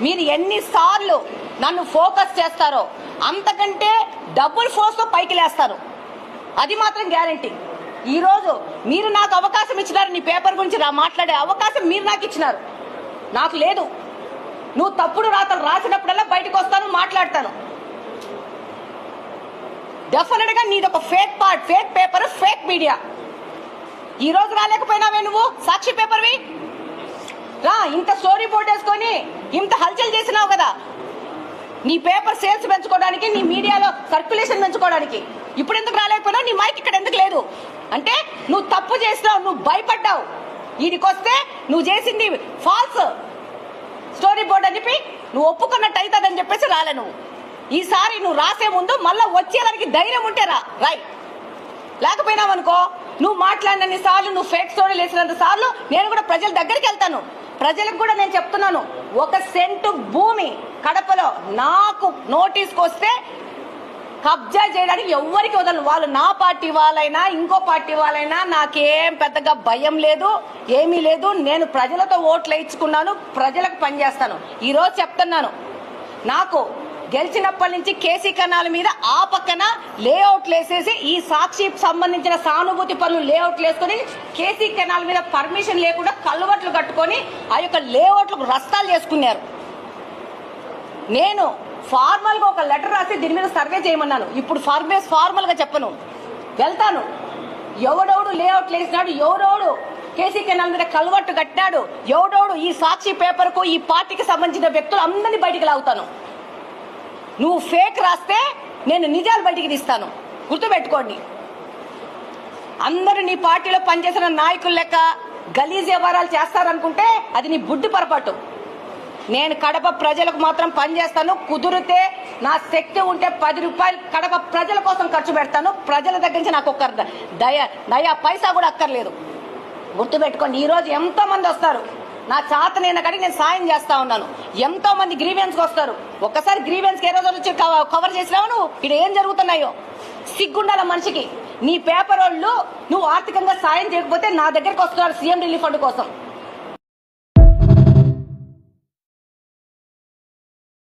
మీరు ఎన్నిసార్లు నన్ను ఫోకస్ చేస్తారో అంతకంటే డబుల్ ఫోర్స్తో పైకి లేస్తారు, అది మాత్రం గ్యారంటీ. ఈరోజు మీరు నాకు అవకాశం ఇచ్చినారు, నీ పేపర్ గురించి మాట్లాడే అవకాశం మీరు నాకు ఇచ్చినారు, నాకు లేదు. నువ్వు తప్పుడు రాతలు రాసినప్పుడల్లా బయటకు వస్తాను, మాట్లాడతాను. డెఫినెట్ గా నీది ఒక ఫేక్ పేపర్, ఫేక్ మీడియా. ఈ రోజు రాలేకపోయినావే నువ్వు సాక్షి పేపర్వి, రా. ఇంత స్టోరీ బోర్డు వేసుకొని ఇంత హల్చల్ చేసినావు కదా, నీ పేపర్ సేల్స్ పెంచుకోవడానికి, నీ మీడియాలో సర్క్యులేషన్ పెంచుకోవడానికి. ఇప్పుడు ఎందుకు రాలేకపోయినావు? నీ మైక్ ఇక్కడ ఎందుకు లేదు అంటే నువ్వు తప్పు చేసినావు, నువ్వు భయపడ్డావు. వీడికొస్తే నువ్వు చేసింది ఫాల్స్ స్టోరీ బోర్డు అని చెప్పి నువ్వు ఒప్పుకున్నట్టు అవుతుందని చెప్పేసి రాలే. నువ్వు ఈసారి నువ్వు రాసే ముందు మళ్ళీ వచ్చేదానికి ధైర్యం ఉంటే రాయ్. లేకపోయినావు అనుకో, నువ్వు మాట్లాడినన్ని సార్లు, నువ్వు ఫేక్ స్టోరీలు వేసినంత సార్లు నేను కూడా ప్రజల దగ్గరికి వెళ్తాను. ప్రజలకు కూడా నేను చెప్తున్నాను, 1 సెంటు భూమి కడపలో నాకు నోటీస్కి వస్తే కబ్జా చేయడానికి ఎవ్వరికి వదలను. వాళ్ళు నా పార్టీ వాళ్ళైనా ఇంకో పార్టీ వాళ్ళైనా నాకేం పెద్దగా భయం లేదు, ఏమీ లేదు. నేను ప్రజలతో ఓట్లు ఇచ్చుకున్నాను, ప్రజలకు పనిచేస్తాను. ఈరోజు చెప్తున్నాను, నాకు గెలిచినప్పటి నుంచి కేసీ కెనాల్ మీద ఆ పక్కన లేఅవుట్లు వేసేసి ఈ సాక్షికి సంబంధించిన సానుభూతి పనులు లేఅవుట్లు వేసుకొని కేసీ కెనాల్ మీద పర్మిషన్ లేకుండా కల్వర్ట్లు కట్టుకొని ఆ యొక్క లేఅవుట్లకు రస్తాలు చేసుకున్నారు. నేను ఫార్మల్ గా ఒక లెటర్ రాసి దీని మీద సర్వే చేయమన్నాను. ఇప్పుడు ఫార్మల్ గా చెప్పను, వెళ్తాను. ఎవడోడు లేఅవుట్లు వేసినాడు, ఎవడోడు కేసీ కెనాల్ మీద కల్వర్టు కట్టినాడు, ఎవడోడు ఈ సాక్షి పేపర్ కు ఈ పార్టీకి సంబంధించిన వ్యక్తులు అందరినీ బయటికి లాగుతాను. నువ్వు ఫేక్ రాస్తే నేను నిజాలు బయటికి తీస్తాను, గుర్తుపెట్టుకోండి. అందరూ నీ పార్టీలో పనిచేసిన నాయకుల లెక్క గలీజ్ వ్యవహారాలు చేస్తారనుకుంటే అది నీ బుడ్డి పొరపాటు. నేను కడప ప్రజలకు మాత్రం పనిచేస్తాను. కుదిరితే నా శక్తి ఉంటే 10 రూపాయలు కడప ప్రజల కోసం ఖర్చు పెడతాను. ప్రజల దగ్గర నుంచి నాకు ఒక్క దయా పైసా కూడా అక్కర్లేదు, గుర్తుపెట్టుకోండి. ఈరోజు ఎంతో మంది వస్తారు, నా చేత నేను కాడికి నేను సాయం చేస్తా ఉన్నాను. ఎంతో మంది గ్రీవెన్స్కి వస్తారు. ఒక్కసారి గ్రీవెన్స్కి ఏ రోజు వచ్చి కవర్ చేసినావు నువ్వు? ఇక్కడ ఏం జరుగుతున్నాయో సిగ్గుండాల మనిషికి. నీ పేపర్ వాళ్ళు నువ్వు ఆర్థికంగా సాయం చేయకపోతే నా దగ్గరికి వస్తున్నారు సీఎం రిలీఫ్ ఫండ్ కోసం.